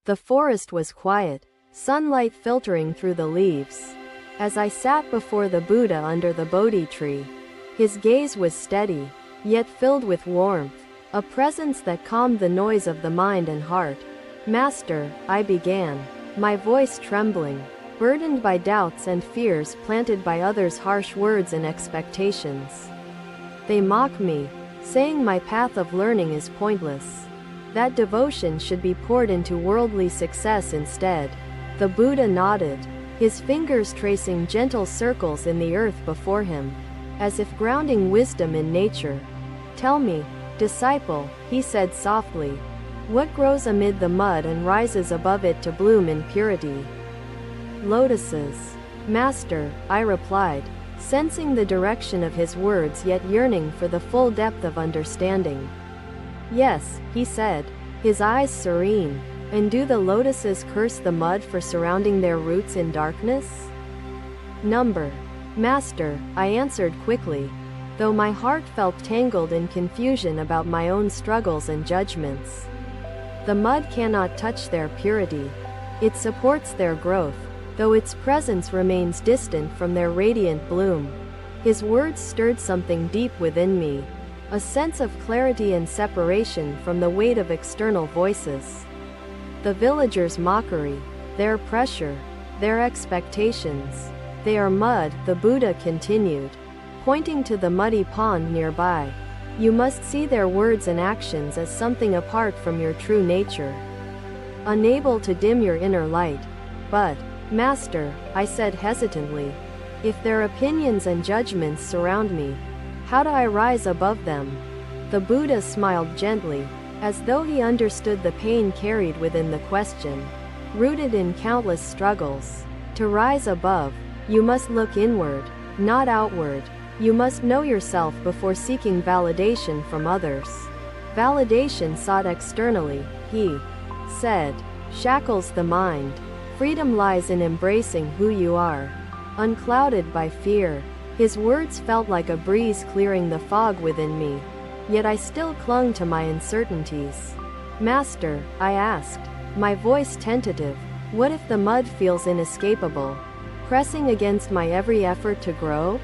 The forest was quiet, sunlight filtering through the leaves. As I sat before the Buddha under the Bodhi tree, his gaze was steady, yet filled with warmth, a presence that calmed the noise of the mind and heart. "Master," I began, my voice trembling, burdened by doubts and fears planted by others' harsh words and expectations. "They mock me, saying my path of learning is pointless, that devotion should be poured into worldly success instead." The Buddha nodded, his fingers tracing gentle circles in the earth before him, as if grounding wisdom in nature. "Tell me, disciple," he said softly, "what grows amid the mud and rises above it to bloom in purity?" "Lotuses, Master," I replied, sensing the direction of his words yet yearning for the full depth of understanding. "Yes," he said, his eyes serene, "and do the lotuses curse the mud for surrounding their roots in darkness?" "Number, Master," I answered quickly, though my heart felt tangled in confusion about my own struggles and judgments. "The mud cannot touch their purity. It supports their growth, though its presence remains distant from their radiant bloom." His words stirred something deep within me, a sense of clarity and separation from the weight of external voices. The villagers' mockery, their pressure, their expectations. "They are mud," the Buddha continued, pointing to the muddy pond nearby. "You must see their words and actions as something apart from your true nature, unable to dim your inner light." "But, Master," I said hesitantly, "if their opinions and judgments surround me, how do I rise above them?" The Buddha smiled gently, as though he understood the pain carried within the question. "Rooted in countless struggles, to rise above, you must look inward, not outward. You must know yourself before seeking validation from others. Validation sought externally," he said, "shackles the mind. Freedom lies in embracing who you are, unclouded by fear." His words felt like a breeze clearing the fog within me, yet I still clung to my uncertainties. "Master," I asked, my voice tentative, "what if the mud feels inescapable, pressing against my every effort to grow?"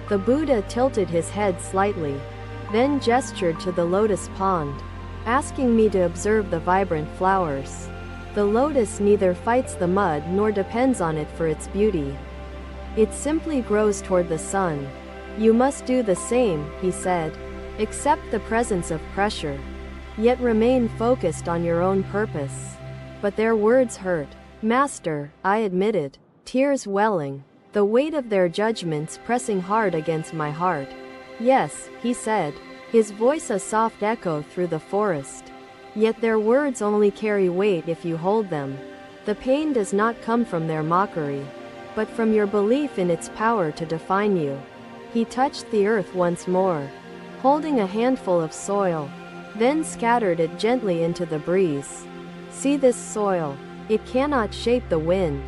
The Buddha tilted his head slightly, then gestured to the lotus pond, asking me to observe the vibrant flowers. "The lotus neither fights the mud nor depends on it for its beauty. It simply grows toward the sun. You must do the same," he said. "Accept the presence of pressure, yet remain focused on your own purpose." But their words hurt. "Master," I admitted, tears welling, the weight of their judgments pressing hard against my heart. "Yes," he said, his voice a soft echo through the forest. "Yet their words only carry weight if you hold them. The pain does not come from their mockery, but from your belief in its power to define you." He touched the earth once more, holding a handful of soil, then scattered it gently into the breeze. "See this soil. It cannot shape the wind.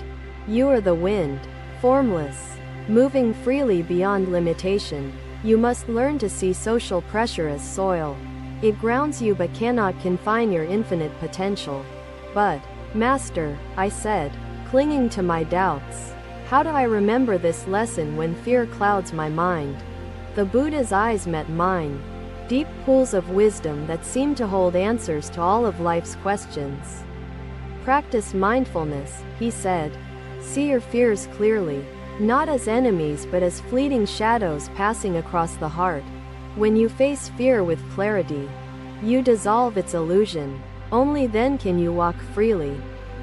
You are the wind, formless, moving freely beyond limitation. You must learn to see social pressure as soil. It grounds you but cannot confine your infinite potential." "But, Master," I said, clinging to my doubts, "how do I remember this lesson when fear clouds my mind?" The Buddha's eyes met mine, deep pools of wisdom that seemed to hold answers to all of life's questions. "Practice mindfulness," he said. "See your fears clearly, not as enemies but as fleeting shadows passing across the heart. When you face fear with clarity, you dissolve its illusion. Only then can you walk freely,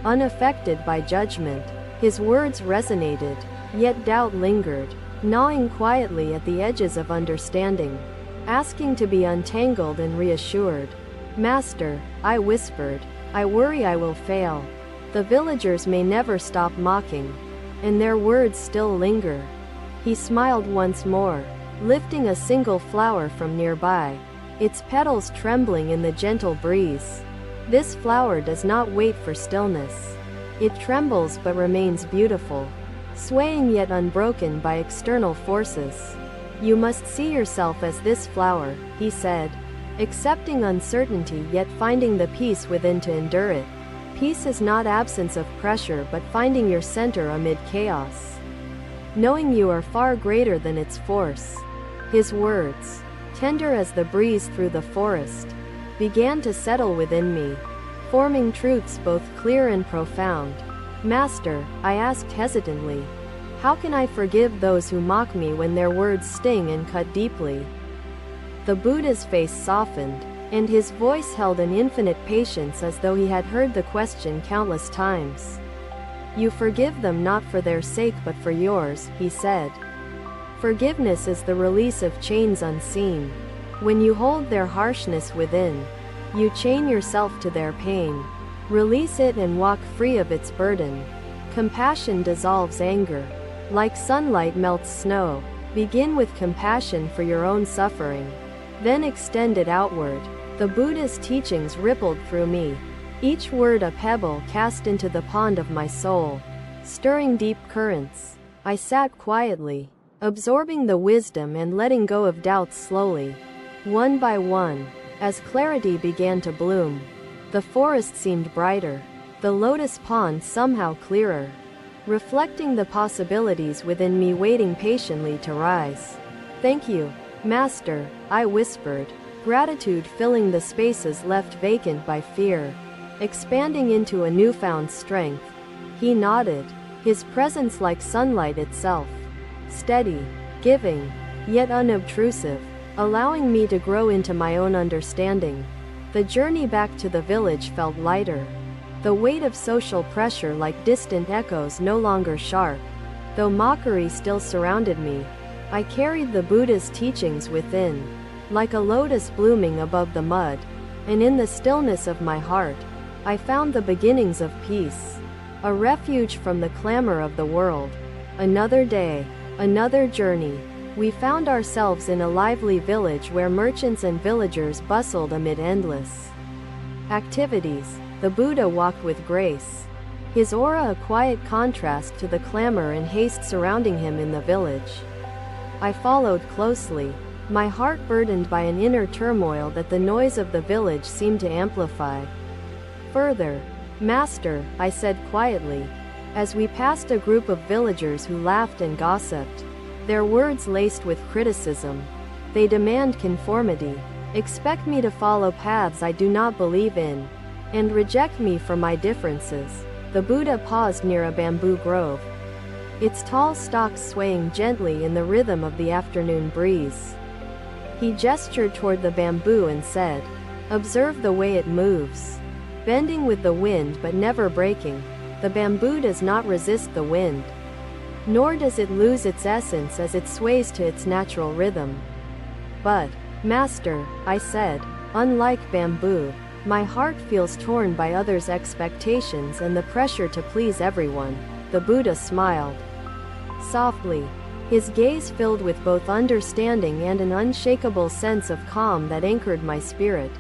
unaffected by judgment." His words resonated, yet doubt lingered, gnawing quietly at the edges of understanding, asking to be untangled and reassured. "Master," I whispered, "I worry I will fail. The villagers may never stop mocking, and their words still linger." He smiled once more, lifting a single flower from nearby, its petals trembling in the gentle breeze. "This flower does not wait for stillness. It trembles but remains beautiful, swaying yet unbroken by external forces. You must see yourself as this flower," he said, accepting uncertainty yet finding the peace within to endure it. Peace is not absence of pressure but finding your center amid chaos. Knowing you are far greater than its force. His words, tender as the breeze through the forest, began to settle within me, forming truths both clear and profound. Master, I asked hesitantly, how can I forgive those who mock me when their words sting and cut deeply? The Buddha's face softened, and his voice held an infinite patience as though he had heard the question countless times. You forgive them not for their sake but for yours, he said. Forgiveness is the release of chains unseen. When you hold their harshness within, you chain yourself to their pain. Release it and walk free of its burden. Compassion dissolves anger. Like sunlight melts snow. Begin with compassion for your own suffering. Then extend it outward. The Buddha's teachings rippled through me, each word a pebble cast into the pond of my soul, stirring deep currents. I sat quietly, absorbing the wisdom and letting go of doubts slowly. One by one, as clarity began to bloom, the forest seemed brighter, the lotus pond somehow clearer, reflecting the possibilities within me waiting patiently to rise. Thank you, Master, I whispered, gratitude filling the spaces left vacant by fear, expanding into a newfound strength. He nodded, his presence like sunlight itself, steady, giving, yet unobtrusive, allowing me to grow into my own understanding. The journey back to the village felt lighter. The weight of social pressure like distant echoes no longer sharp. Though mockery still surrounded me, I carried the Buddha's teachings within, like a lotus blooming above the mud, and in the stillness of my heart, I found the beginnings of peace, a refuge from the clamor of the world. Another day, another journey. We found ourselves in a lively village where merchants and villagers bustled amid endless activities. The Buddha walked with grace, his aura a quiet contrast to the clamor and haste surrounding him in the village. I followed closely, my heart burdened by an inner turmoil that the noise of the village seemed to amplify. Further, Master, I said quietly, as we passed a group of villagers who laughed and gossiped, their words laced with criticism. They demand conformity, expect me to follow paths I do not believe in, and reject me for my differences. The Buddha paused near a bamboo grove, its tall stalks swaying gently in the rhythm of the afternoon breeze. He gestured toward the bamboo and said, observe the way it moves. Bending with the wind but never breaking, the bamboo does not resist the wind. Nor does it lose its essence as it sways to its natural rhythm. But, Master, I said, unlike bamboo, my heart feels torn by others' expectations and the pressure to please everyone. The Buddha smiled softly, his gaze filled with both understanding and an unshakable sense of calm that anchored my spirit.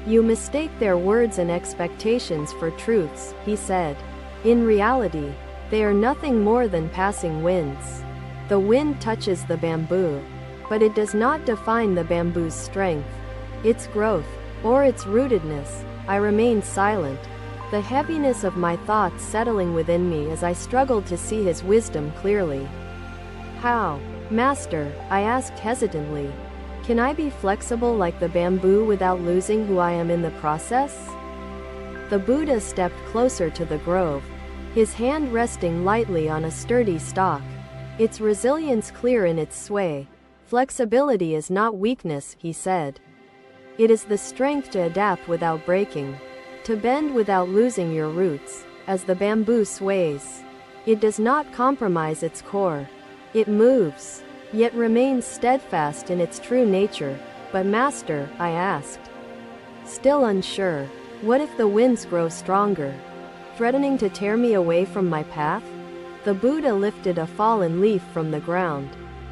You mistake their words and expectations for truths, he said. In reality, they are nothing more than passing winds. The wind touches the bamboo, but it does not define the bamboo's strength, its growth, or its rootedness. I remained silent, the heaviness of my thoughts settling within me as I struggled to see his wisdom clearly. How, Master? I asked hesitantly. Can I be flexible like the bamboo without losing who I am in the process? The Buddha stepped closer to the grove, his hand resting lightly on a sturdy stalk, its resilience clear in its sway. Flexibility is not weakness, he said. It is the strength to adapt without breaking, to bend without losing your roots. As the bamboo sways, it does not compromise its core. It moves, yet remains steadfast in its true nature. But Master, I asked, still unsure, what if the winds grow stronger, threatening to tear me away from my path? The Buddha lifted a fallen leaf from the ground,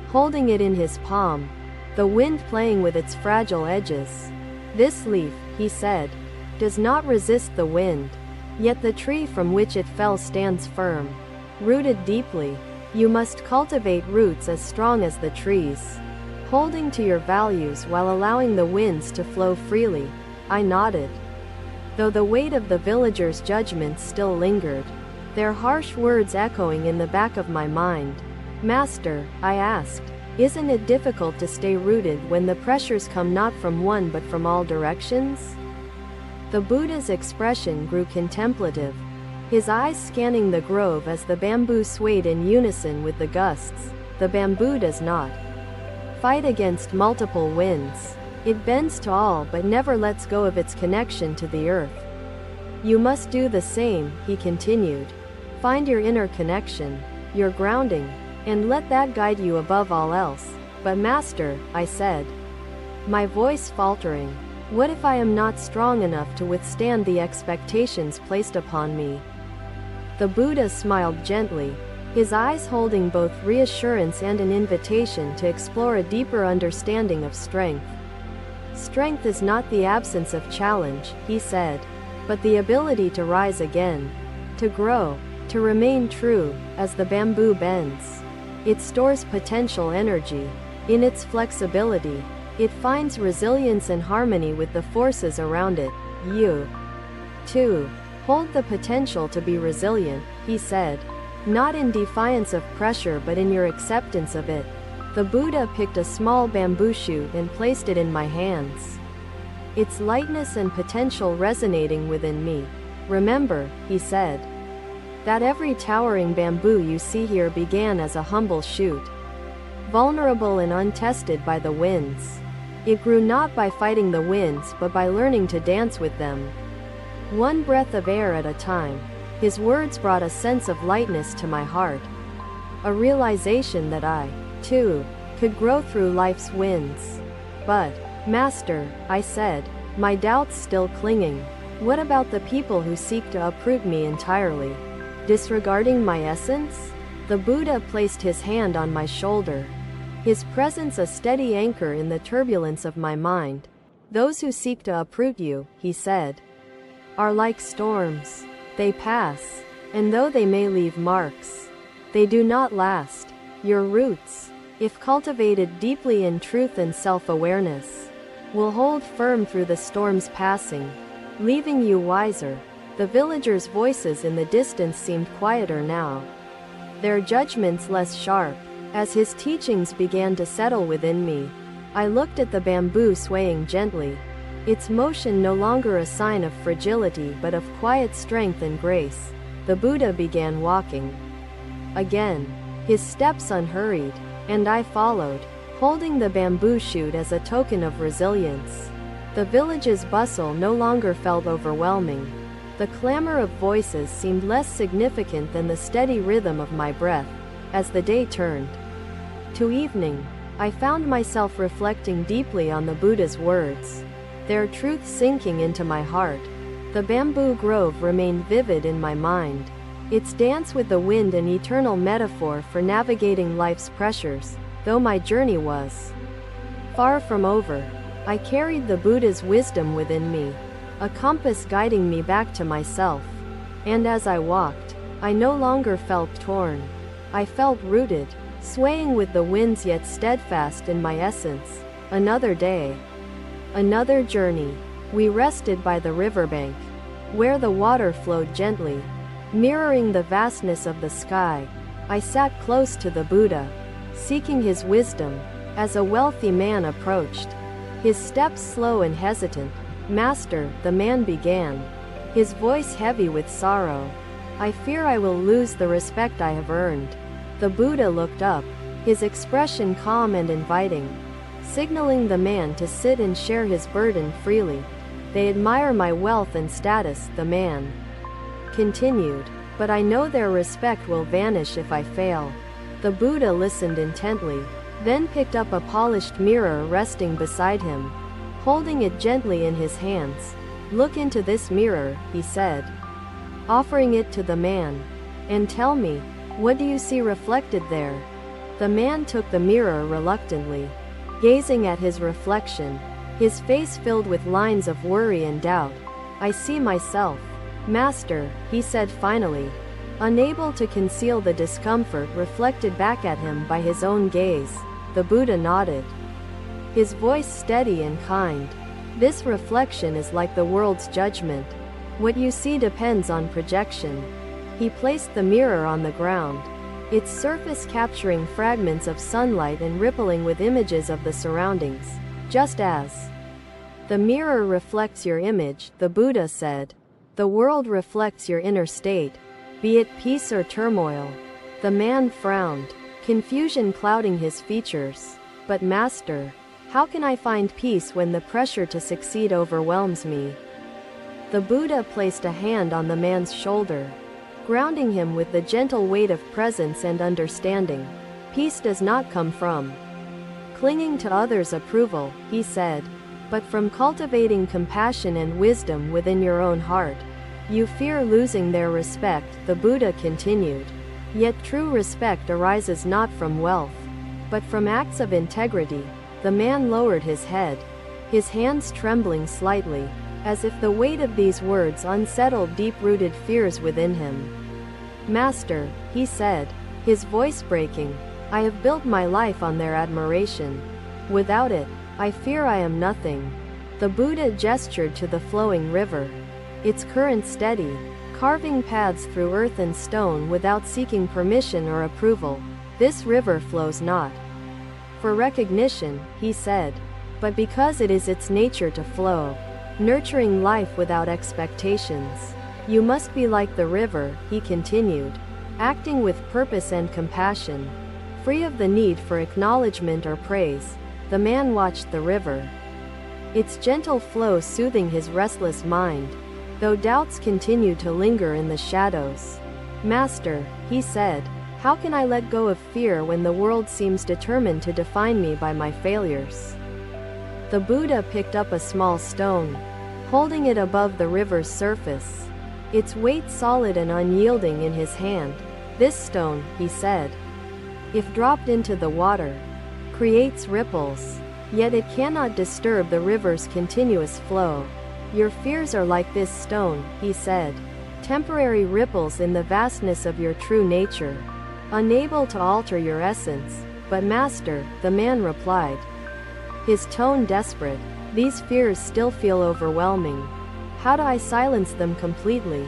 holding it in his palm, the wind playing with its fragile edges. This leaf, he said, does not resist the wind, yet the tree from which it fell stands firm, rooted deeply. You must cultivate roots as strong as the trees, holding to your values while allowing the winds to flow freely. I nodded, though the weight of the villagers' judgments still lingered, their harsh words echoing in the back of my mind. Master, I asked, isn't it difficult to stay rooted when the pressures come not from one but from all directions? The Buddha's expression grew contemplative, his eyes scanning the grove as the bamboo swayed in unison with the gusts. The bamboo does not fight against multiple winds. It bends to all but never lets go of its connection to the earth. You must do the same, he continued. Find your inner connection, your grounding, and let that guide you above all else. But Master, I said, my voice faltering, what if I am not strong enough to withstand the expectations placed upon me? The Buddha smiled gently, his eyes holding both reassurance and an invitation to explore a deeper understanding of strength. Strength is not the absence of challenge, he said, but the ability to rise again, to grow, to remain true, as the bamboo bends. It stores potential energy. In its flexibility, it finds resilience and harmony with the forces around it. You, too, hold the potential to be resilient, he said, not in defiance of pressure but in your acceptance of it. The Buddha picked a small bamboo shoot and placed it in my hands, its lightness and potential resonating within me. Remember, he said, that every towering bamboo you see here began as a humble shoot, vulnerable and untested by the winds. It grew not by fighting the winds but by learning to dance with them, one breath of air at a time. His words brought a sense of lightness to my heart, a realization that I, too, could grow through life's winds. But, Master, I said, my doubts still clinging, what about the people who seek to uproot me entirely, disregarding my essence? The Buddha placed his hand on my shoulder, his presence a steady anchor in the turbulence of my mind. Those who seek to uproot you, he said, are like storms. They pass, and though they may leave marks, they do not last. Your roots, if cultivated deeply in truth and self-awareness, will hold firm through the storm's passing, leaving you wiser. The villagers' voices in the distance seemed quieter now, their judgments less sharp. As his teachings began to settle within me, I looked at the bamboo swaying gently, its motion no longer a sign of fragility but of quiet strength and grace. The Buddha began walking again, his steps unhurried, and I followed, holding the bamboo shoot as a token of resilience. The village's bustle no longer felt overwhelming. The clamor of voices seemed less significant than the steady rhythm of my breath. As the day turned to evening, I found myself reflecting deeply on the Buddha's words, their truth sinking into my heart. The bamboo grove remained vivid in my mind, its dance with the wind an eternal metaphor for navigating life's pressures. Though my journey was far from over, I carried the Buddha's wisdom within me, a compass guiding me back to myself. And as I walked, I no longer felt torn. I felt rooted, swaying with the winds yet steadfast in my essence. Another day, another journey. We rested by the riverbank, where the water flowed gently, mirroring the vastness of the sky. I sat close to the Buddha, seeking his wisdom. As a wealthy man approached, his steps slow and hesitant. Master, the man began, his voice heavy with sorrow, I fear I will lose the respect I have earned. The Buddha looked up, his expression calm and inviting, signaling the man to sit and share his burden freely. They admire my wealth and status, the man continued, but I know their respect will vanish if I fail. The Buddha listened intently, then picked up a polished mirror resting beside him, holding it gently in his hands. Look into this mirror, he said, offering it to the man, and tell me, what do you see reflected there? The man took the mirror reluctantly, gazing at his reflection, his face filled with lines of worry and doubt. I see myself. Master, he said finally, unable to conceal the discomfort reflected back at him by his own gaze. The Buddha nodded, his voice steady and kind. This reflection is like the world's judgment. What you see depends on projection. He placed the mirror on the ground, its surface capturing fragments of sunlight and rippling with images of the surroundings. Just as the mirror reflects your image, the Buddha said, the world reflects your inner state, be it peace or turmoil. The man frowned, confusion clouding his features. But Master, how can I find peace when the pressure to succeed overwhelms me? The Buddha placed a hand on the man's shoulder, grounding him with the gentle weight of presence and understanding. Peace does not come from clinging to others' approval, he said, but from cultivating compassion and wisdom within your own heart. You fear losing their respect, the Buddha continued. Yet true respect arises not from wealth, but from acts of integrity. The man lowered his head, his hands trembling slightly, as if the weight of these words unsettled deep-rooted fears within him. Master, he said, his voice breaking, I have built my life on their admiration. Without it, I fear I am nothing. The Buddha gestured to the flowing river, its current steady, carving paths through earth and stone without seeking permission or approval. This river flows not for recognition, he said, but because it is its nature to flow, nurturing life without expectations. You must be like the river, he continued, acting with purpose and compassion, free of the need for acknowledgement or praise. The man watched the river, its gentle flow soothing his restless mind, though doubts continued to linger in the shadows. Master, he said, how can I let go of fear when the world seems determined to define me by my failures? The Buddha picked up a small stone, holding it above the river's surface, its weight solid and unyielding in his hand. This stone, he said, if dropped into the water, creates ripples, yet it cannot disturb the river's continuous flow. Your fears are like this stone, he said, temporary ripples in the vastness of your true nature, unable to alter your essence. But Master, the man replied, his tone desperate, these fears still feel overwhelming. How do I silence them completely?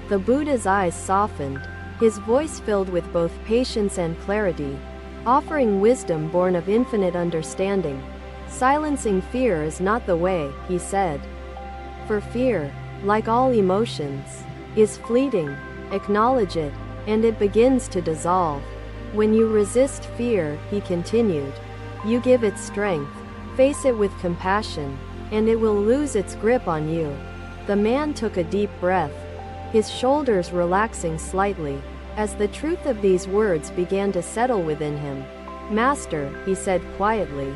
The Buddha's eyes softened, his voice filled with both patience and clarity, offering wisdom born of infinite understanding. Silencing fear is not the way, he said. For fear, like all emotions, is fleeting. Acknowledge it, and it begins to dissolve. When you resist fear, he continued, you give it strength. Face it with compassion, and it will lose its grip on you. The man took a deep breath, his shoulders relaxing slightly, as the truth of these words began to settle within him. Master, he said quietly,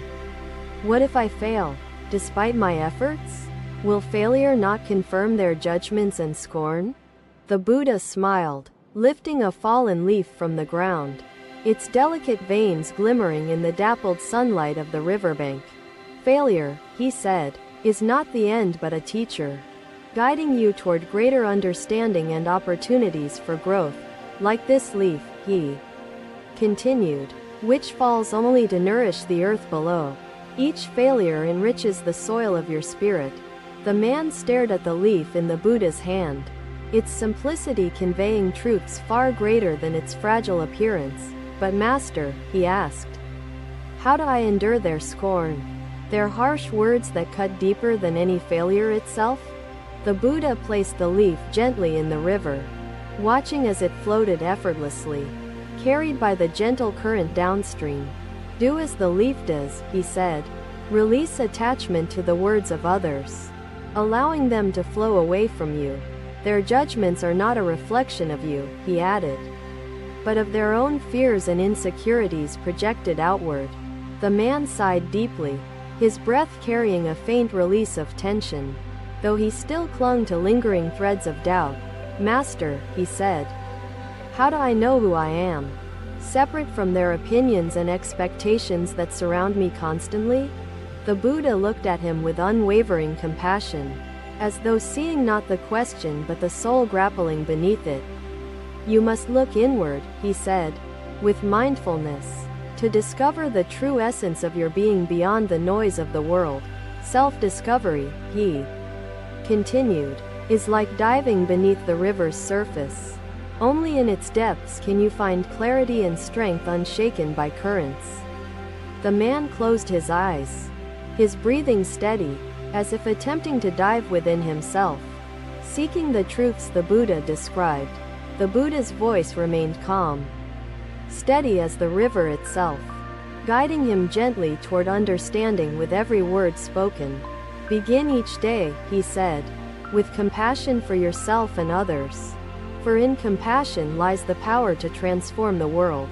what if I fail, despite my efforts? Will failure not confirm their judgments and scorn? The Buddha smiled, lifting a fallen leaf from the ground, its delicate veins glimmering in the dappled sunlight of the riverbank. Failure, he said, is not the end but a teacher, guiding you toward greater understanding and opportunities for growth. Like this leaf, he continued, which falls only to nourish the earth below. Each failure enriches the soil of your spirit. The man stared at the leaf in the Buddha's hand, its simplicity conveying truths far greater than its fragile appearance. But Master, he asked, how do I endure their scorn? Their harsh words that cut deeper than any failure itself? The Buddha placed the leaf gently in the river, watching as it floated effortlessly, carried by the gentle current downstream. Do as the leaf does, he said. Release attachment to the words of others, allowing them to flow away from you. Their judgments are not a reflection of you, he added, but of their own fears and insecurities projected outward. The man sighed deeply, his breath carrying a faint release of tension, though he still clung to lingering threads of doubt. Master, he said, how do I know who I am, separate from their opinions and expectations that surround me constantly? The Buddha looked at him with unwavering compassion, as though seeing not the question but the soul grappling beneath it. You must look inward, he said, with mindfulness, to discover the true essence of your being beyond the noise of the world. Self-discovery, he continued, is like diving beneath the river's surface. Only in its depths can you find clarity and strength unshaken by currents. The man closed his eyes, his breathing steady, as if attempting to dive within himself, seeking the truths the Buddha described. The Buddha's voice remained calm, steady as the river itself, guiding him gently toward understanding with every word spoken. Begin each day, he said, with compassion for yourself and others. For in compassion lies the power to transform the world.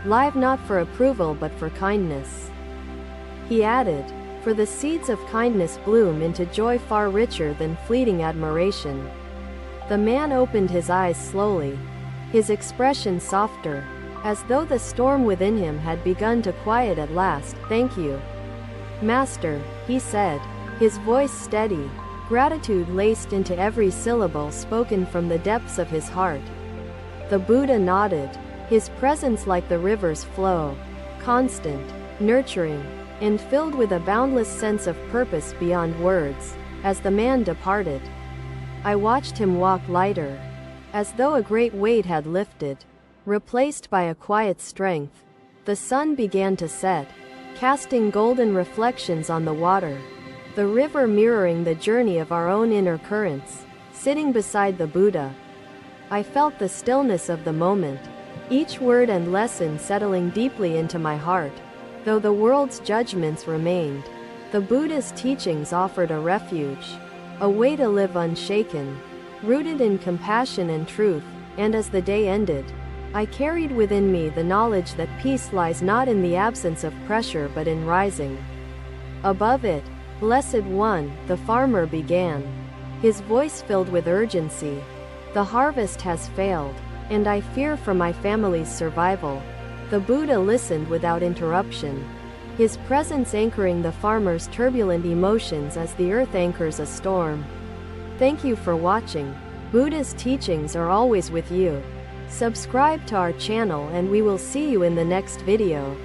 Live not for approval but for kindness. He added, for the seeds of kindness bloom into joy far richer than fleeting admiration. The man opened his eyes slowly, his expression softer, as though the storm within him had begun to quiet at last. Thank you, Master, he said, his voice steady, gratitude laced into every syllable spoken from the depths of his heart. The Buddha nodded, his presence like the river's flow, constant, nurturing, and filled with a boundless sense of purpose beyond words. As the man departed, I watched him walk lighter, as though a great weight had lifted, replaced by a quiet strength. The sun began to set, casting golden reflections on the water, the river mirroring the journey of our own inner currents. Sitting beside the Buddha, I felt the stillness of the moment, each word and lesson settling deeply into my heart. Though the world's judgments remained, the Buddha's teachings offered a refuge, a way to live unshaken, rooted in compassion and truth. And as the day ended, I carried within me the knowledge that peace lies not in the absence of pressure but in rising above it. Blessed One, the farmer began, his voice filled with urgency. The harvest has failed, and I fear for my family's survival. The Buddha listened without interruption, his presence anchoring the farmer's turbulent emotions as the earth anchors a storm. Thank you for watching. Buddha's teachings are always with you. Subscribe to our channel and we will see you in the next video.